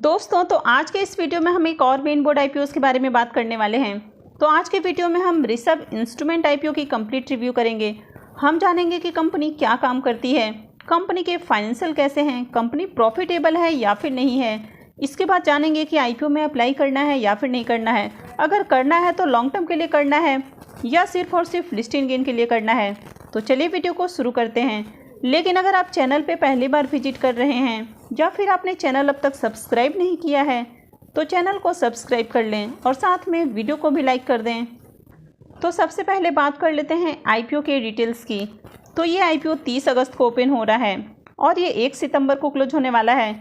दोस्तों, तो आज के इस वीडियो में हम एक और मेन बोर्ड आईपीओ के बारे में बात करने वाले हैं। तो आज के वीडियो में हम ऋषभ इंस्ट्रूमेंट आईपीओ की कंप्लीट रिव्यू करेंगे। हम जानेंगे कि कंपनी क्या काम करती है, कंपनी के फाइनेंशियल कैसे हैं, कंपनी प्रॉफिटेबल है या फिर नहीं है। इसके बाद जानेंगे कि आईपीओ में अप्लाई करना है या फिर नहीं करना है। अगर करना है तो लॉन्ग टर्म के लिए करना है या सिर्फ और सिर्फ लिस्टिंग गेन के लिए करना है। तो चलिए वीडियो को शुरू करते हैं। लेकिन अगर आप चैनल पे पहली बार विजिट कर रहे हैं या फिर आपने चैनल अब तक सब्सक्राइब नहीं किया है तो चैनल को सब्सक्राइब कर लें और साथ में वीडियो को भी लाइक कर दें। तो सबसे पहले बात कर लेते हैं आईपीओ के डिटेल्स की। तो ये आईपीओ 30 अगस्त को ओपन हो रहा है और ये 1 सितंबर को क्लोज होने वाला है।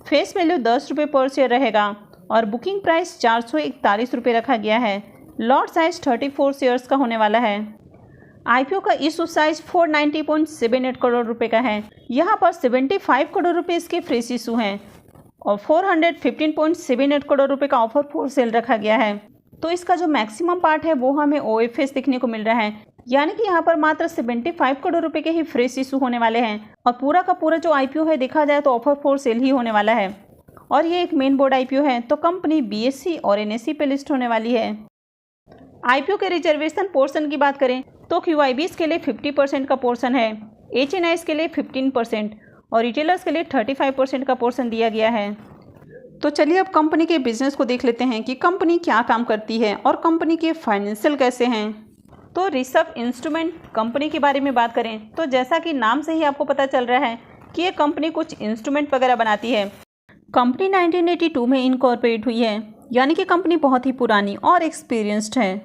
फेस वैल्यू 10 रुपये पर शेयर रहेगा और बुकिंग प्राइस 441 रुपये रखा गया है। लॉट साइज 34 शेयर्स का होने वाला है। आईपीओ का इशू साइज 490.78 करोड़ रुपए का है। यहाँ पर 75 करोड़ रुपए इसके फ्रेश इशू हैं और 415.78 करोड़ रुपए का ऑफर फॉर सेल रखा गया है। तो इसका जो मैक्सिमम पार्ट है वो हमें ओएफएस देखने को मिल रहा है, यानी कि यहाँ पर मात्र 75 करोड़ रुपए के ही फ्रेश इशू होने वाले हैं और पूरा का पूरा जो आईपीओ है देखा जाए तो ऑफर फॉर सेल ही होने वाला है। और ये एक मेन बोर्ड आईपीओ है, तो कंपनी बीएसई और एनएसई पे लिस्ट होने वाली है। आईपीओ के रिजर्वेशन पोर्शन की बात करें तो क्यूआईबीज के लिए 50% का पोर्शन है, एचएनआईज के लिए 15% और रिटेलर्स के लिए 35% का पोर्शन दिया गया है। तो चलिए अब कंपनी के बिजनेस को देख लेते हैं कि कंपनी क्या काम करती है और कंपनी के फाइनेंशियल कैसे हैं। तो ऋषभ इंस्ट्रूमेंट कंपनी के बारे में बात करें तो जैसा कि नाम से ही आपको पता चल रहा है कि ये कंपनी कुछ इंस्ट्रूमेंट वगैरह बनाती है। कंपनी 1982 में इनकॉर्पोरेट हुई है, यानी कि कंपनी बहुत ही पुरानी और एक्सपीरियंस्ड है।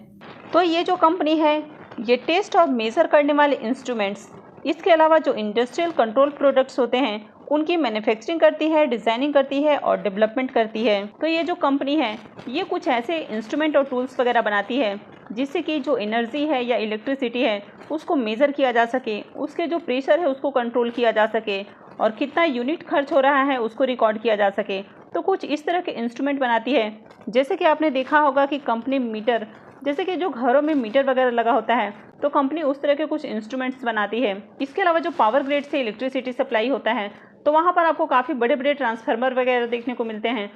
तो ये जो कंपनी है ये टेस्ट और मेज़र करने वाले इंस्ट्रूमेंट्स, इसके अलावा जो इंडस्ट्रियल कंट्रोल प्रोडक्ट्स होते हैं उनकी मैन्युफैक्चरिंग करती है, डिज़ाइनिंग करती है और डेवलपमेंट करती है। तो ये जो कंपनी है ये कुछ ऐसे इंस्ट्रूमेंट और टूल्स वगैरह बनाती है जिससे कि जो एनर्जी है या इलेक्ट्रिसिटी है उसको मेज़र किया जा सके, उसके जो प्रेशर है उसको कंट्रोल किया जा सके और कितना यूनिट खर्च हो रहा है उसको रिकॉर्ड किया जा सके। तो कुछ इस तरह के इंस्ट्रूमेंट बनाती है। जैसे कि आपने देखा होगा कि कंपनी मीटर, जैसे कि जो घरों में मीटर वगैरह लगा होता है तो कंपनी उस तरह के कुछ इंस्ट्रूमेंट्स बनाती है। इसके अलावा जो पावर ग्रिड से इलेक्ट्रिसिटी सप्लाई होता है तो वहाँ पर आपको काफ़ी बड़े बड़े ट्रांसफार्मर वगैरह देखने को मिलते हैं।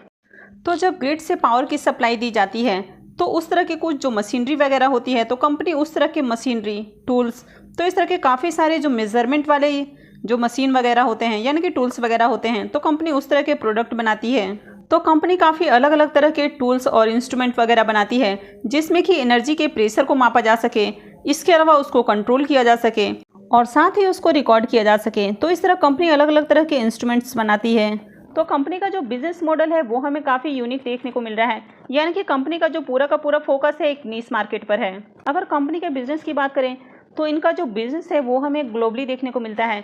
तो जब ग्रिड से पावर की सप्लाई दी जाती है तो उस तरह के कुछ जो मशीनरी वगैरह होती है तो कंपनी उस तरह के मशीनरी टूल्स, तो इस तरह के काफ़ी सारे जो मेजरमेंट वाले जो मशीन वगैरह होते हैं यानी कि टूल्स वगैरह होते हैं तो कंपनी उस तरह के प्रोडक्ट बनाती है। तो कंपनी काफ़ी अलग अलग तरह के टूल्स और इंस्ट्रूमेंट वगैरह बनाती है जिसमें कि एनर्जी के प्रेशर को मापा जा सके, इसके अलावा उसको कंट्रोल किया जा सके और साथ ही उसको रिकॉर्ड किया जा सके। तो इस तरह कंपनी अलग अलग तरह के इंस्ट्रूमेंट्स बनाती है। तो कंपनी का जो बिजनेस मॉडल है वो हमें काफ़ी यूनिक देखने को मिल रहा है, यानी कि कंपनी का जो पूरा का पूरा फोकस है एक नीश मार्केट पर है। अगर कंपनी के बिजनेस की बात करें तो इनका जो बिजनेस है वो हमें ग्लोबली देखने को मिलता है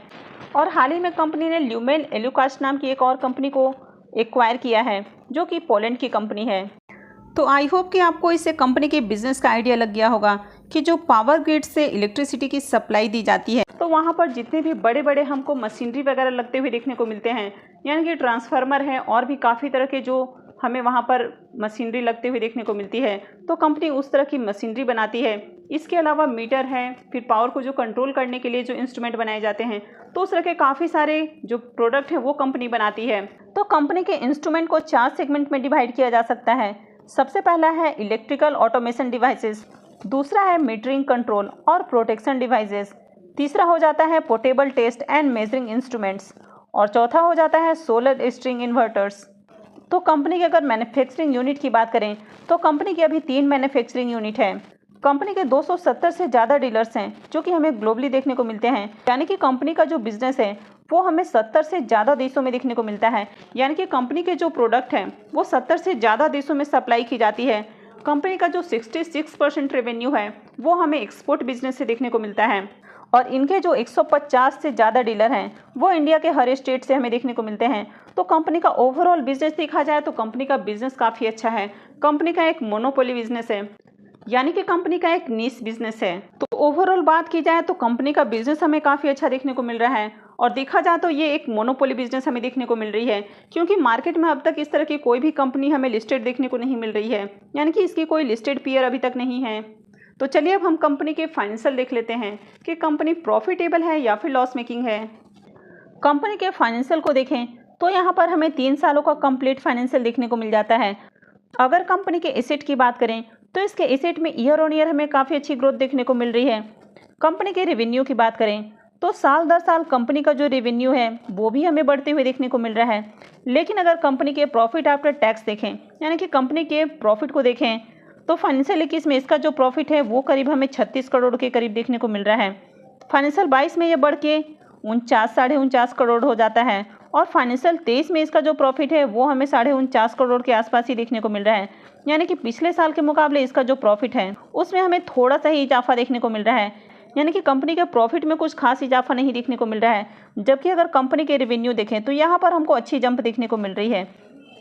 और हाल ही में कंपनी ने ल्यूमेल एल्यूकास्ट नाम की एक और कंपनी को एक्वायर किया है जो कि पोलैंड की कंपनी है। तो आई होप कि आपको इससे कंपनी के बिजनेस का आइडिया लग गया होगा कि जो पावर ग्रिड से इलेक्ट्रिसिटी की सप्लाई दी जाती है तो वहाँ पर जितने भी बड़े बड़े हमको मशीनरी वगैरह लगते हुए देखने को मिलते हैं, यानी कि ट्रांसफार्मर है और भी काफ़ी तरह के जो हमें वहाँ पर मशीनरी लगते हुए देखने को मिलती है, तो कंपनी उस तरह की मशीनरी बनाती है। इसके अलावा मीटर है, फिर पावर को जो कंट्रोल करने के लिए जो इंस्ट्रूमेंट बनाए जाते हैं तो उस तरह के काफ़ी सारे जो प्रोडक्ट हैं वो कंपनी बनाती है। तो कंपनी के इंस्ट्रूमेंट को 4 सेगमेंट में डिवाइड किया जा सकता है। सबसे पहला है इलेक्ट्रिकल ऑटोमेशन डिवाइसेस, दूसरा है मीटरिंग कंट्रोल और प्रोटेक्शन डिवाइसेस, तीसरा हो जाता है portable test and measuring instruments और चौथा हो जाता है सोलर स्ट्रिंग इन्वर्टर्स। तो कंपनी की अगर मैन्युफैक्चरिंग यूनिट की बात करें तो कंपनी की अभी 3 मैन्युफैक्चरिंग यूनिट है। कंपनी के 270 से ज़्यादा डीलर्स हैं जो कि हमें ग्लोबली देखने को मिलते हैं, यानी कि कंपनी का जो बिजनेस है वो हमें 70 से ज़्यादा देशों में देखने को मिलता है, यानी कि कंपनी के जो प्रोडक्ट हैं वो 70 से ज़्यादा देशों में सप्लाई की जाती है। कंपनी का जो 66% रेवेन्यू है वो हमें एक्सपोर्ट बिजनेस से देखने को मिलता है और इनके जो 150 से ज़्यादा डीलर हैं वो इंडिया के हर स्टेट से हमें देखने को मिलते हैं। तो कंपनी का ओवरऑल बिजनेस देखा जाए तो कंपनी का बिजनेस काफ़ी अच्छा है। कंपनी का एक मोनोपोली बिजनेस है, यानी कि कंपनी का एक नीश बिजनेस है। तो ओवरऑल बात की जाए तो कंपनी का बिजनेस हमें काफ़ी अच्छा देखने को मिल रहा है और देखा जाए तो ये एक मोनोपोली बिजनेस हमें देखने को मिल रही है, क्योंकि मार्केट में अब तक इस तरह की कोई भी कंपनी हमें लिस्टेड देखने को नहीं मिल रही है, यानी कि इसकी कोई लिस्टेड पीयर अभी तक नहीं है। तो चलिए अब हम कंपनी के फाइनेंशियल देख लेते हैं कि कंपनी प्रॉफिटेबल है या फिर लॉस मेकिंग है। कंपनी के फाइनेंशियल को देखें तो यहाँ पर हमें 3 सालों का कंप्लीट फाइनेंशियल देखने को मिल जाता है। अगर कंपनी के एसेट की बात करें तो इसके एसेट में ईयर ऑन ईयर हमें काफ़ी अच्छी ग्रोथ देखने को मिल रही है। कंपनी के रेवेन्यू की बात करें तो साल दर साल कंपनी का जो रेवेन्यू है वो भी हमें बढ़ते हुए देखने को मिल रहा है। लेकिन अगर कंपनी के प्रॉफिट आफ्टर टैक्स देखें, यानी कि कंपनी के प्रॉफिट को देखें, तो फाइनेंशियल 21 में इसका जो प्रॉफिट है वो करीब हमें 36 करोड़ के करीब देखने को मिल रहा है। फाइनेंशियल 22 में ये बढ़ के 49 करोड़ हो जाता है और फाइनेंशियल 23 में इसका जो प्रॉफिट है वो हमें 49 करोड़ के आसपास ही देखने को मिल रहा है। यानी कि पिछले साल के मुकाबले इसका जो प्रॉफिट है उसमें हमें थोड़ा सा ही इजाफा देखने को मिल रहा है। यानी कि कंपनी के प्रॉफिट में कुछ खास इजाफा नहीं देखने को मिल रहा है। जबकि अगर कंपनी के रेवेन्यू देखें तो यहाँ पर हमको अच्छी जंप देखने को मिल रही है।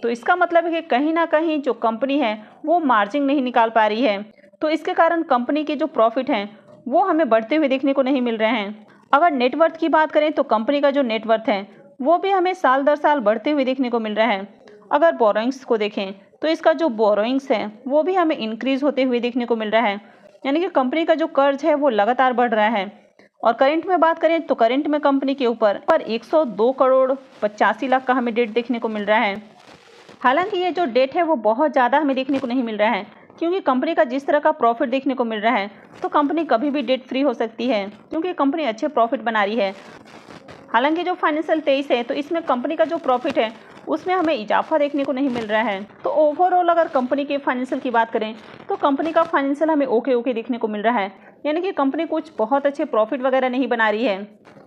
तो इसका मतलब है कि कहीं ना कहीं जो कंपनी है वो मार्जिन नहीं निकाल पा रही है, तो इसके कारण कंपनी के जो प्रॉफिट हैं वो हमें बढ़ते हुए देखने को नहीं मिल रहे हैं। अगर नेटवर्थ की बात करें तो कंपनी का जो नेटवर्थ है वो भी हमें साल दर साल बढ़ते हुए देखने को मिल रहा है। अगर बोरोइंग्स को देखें तो इसका जो बोरोइंग्स है वो भी हमें इंक्रीज होते हुए देखने को मिल रहा है। यानी कि कंपनी का जो कर्ज है वो लगातार बढ़ रहा है। और करंट में बात करें तो करंट में कंपनी के ऊपर 102 करोड़ 85 लाख का हमें डेट देखने को मिल रहा है। हालांकि ये जो डेट है वो बहुत ज़्यादा हमें देखने को नहीं मिल रहा है, क्योंकि कंपनी का जिस तरह का प्रॉफिट देखने को मिल रहा है तो कंपनी कभी भी डेट फ्री हो सकती है, क्योंकि कंपनी अच्छे प्रॉफिट बना रही है। हालांकि जो फाइनेंशियल 23 है तो इसमें कंपनी का जो प्रॉफिट है उसमें हमें इजाफा देखने को नहीं मिल रहा है। तो ओवरऑल अगर कंपनी के फाइनेंशियल की बात करें तो कंपनी का फाइनेंशियल हमें ओके देखने को मिल रहा है। यानी कि कंपनी कुछ बहुत अच्छे प्रॉफिट वगैरह नहीं बना रही है,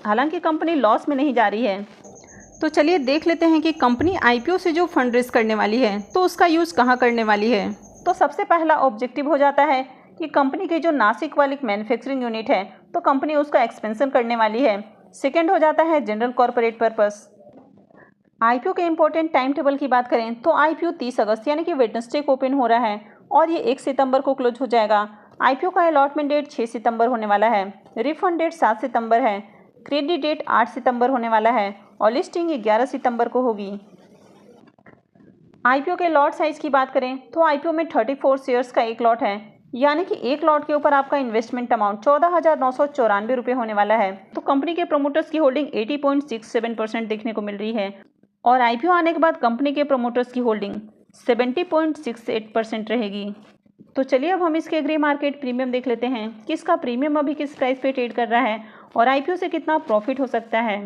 हालांकि कंपनी लॉस में नहीं जा रही है। तो चलिए देख लेते हैं कि कंपनी आईपीओ से जो फंड रेज करने वाली है तो उसका यूज़ कहाँ करने वाली है। तो सबसे पहला ऑब्जेक्टिव हो जाता है कि कंपनी की जो नासिक वाली मैन्युफैक्चरिंग यूनिट है तो कंपनी उसका एक्सपेंशन करने वाली है। सेकेंड हो जाता है जनरल कॉर्पोरेट पर्पस। आईपीओ के इम्पोर्टेंट टाइम टेबल की बात करें तो आईपीओ 30 अगस्त यानी कि वेडनेसडे को ओपन हो रहा है और ये 1 सितंबर को क्लोज हो जाएगा। आईपीओ का अलॉटमेंट डेट 6 सितंबर होने वाला है। रिफंड डेट 7 सितंबर है। क्रेडिट डेट 8 सितंबर होने वाला है और लिस्टिंग 11 सितंबर को होगी। आईपीओ के लॉट साइज की बात करें तो आईपीओ में 34 शेयर्स का एक लॉट है, यानी कि एक लॉट के ऊपर आपका इन्वेस्टमेंट अमाउंट 14,994 रुपये होने वाला है। तो कंपनी के प्रमोटर्स की होल्डिंग 80.67% देखने को मिल रही है और आईपीओ आने के बाद कंपनी के प्रमोटर्स की होल्डिंग 70.68% रहेगी। तो चलिए अब हम इसके ग्रे मार्केट प्रीमियम देख लेते हैं कि इसका प्रीमियम अभी किस प्राइस पे ट्रेड कर रहा है और आईपीओ से कितना प्रॉफिट हो सकता है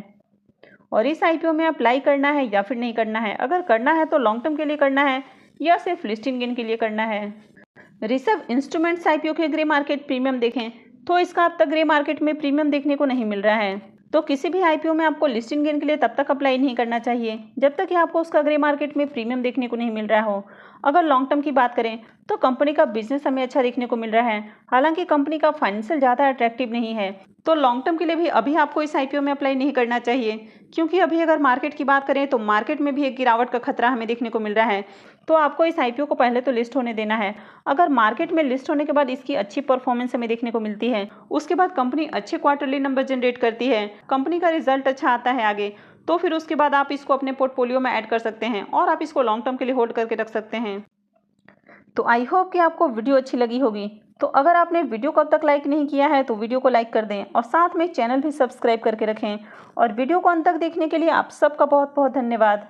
और इस आईपीओ में अप्लाई करना है या फिर नहीं करना है। अगर करना है तो लॉन्ग टर्म के लिए करना है या सिर्फ लिस्टिंग गेन के लिए करना है। ऋषभ इंस्ट्रूमेंट्स आईपीओ के ग्रे मार्केट प्रीमियम देखें तो इसका अब तक ग्रे मार्केट में प्रीमियम देखने को नहीं मिल रहा है। तो किसी भी आईपीओ में आपको लिस्टिंग गेन के लिए तब तक अप्लाई नहीं करना चाहिए जब तक कि आपको उसका ग्रे मार्केट में प्रीमियम देखने को नहीं मिल रहा हो। अगर लॉन्ग टर्म की बात करें तो कंपनी का बिजनेस हमें अच्छा देखने को मिल रहा है, हालांकि कंपनी का फाइनेंशियल ज़्यादा अट्रैक्टिव नहीं है। तो लॉन्ग टर्म के लिए भी अभी आपको इस आईपीओ में अप्लाई नहीं करना चाहिए, क्योंकि अभी अगर मार्केट की बात करें तो मार्केट में भी एक गिरावट का खतरा हमें देखने को मिल रहा है। तो आपको इस आईपीओ को पहले तो लिस्ट होने देना है। अगर मार्केट में लिस्ट होने के बाद इसकी अच्छी परफॉर्मेंस हमें देखने को मिलती है, उसके बाद कंपनी अच्छे क्वार्टरली नंबर जनरेट करती है, कंपनी का रिजल्ट अच्छा आता है आगे, तो फिर उसके बाद आप इसको अपने पोर्टफोलियो में ऐड कर सकते हैं और आप इसको लॉन्ग टर्म के लिए होल्ड करके रख सकते हैं। तो आई होप कि आपको वीडियो अच्छी लगी होगी। तो अगर आपने वीडियो को अब तक लाइक नहीं किया है तो वीडियो को लाइक कर दें और साथ में चैनल भी सब्सक्राइब करके रखें। और वीडियो को अंत तक देखने के लिए आप सबका बहुत बहुत धन्यवाद।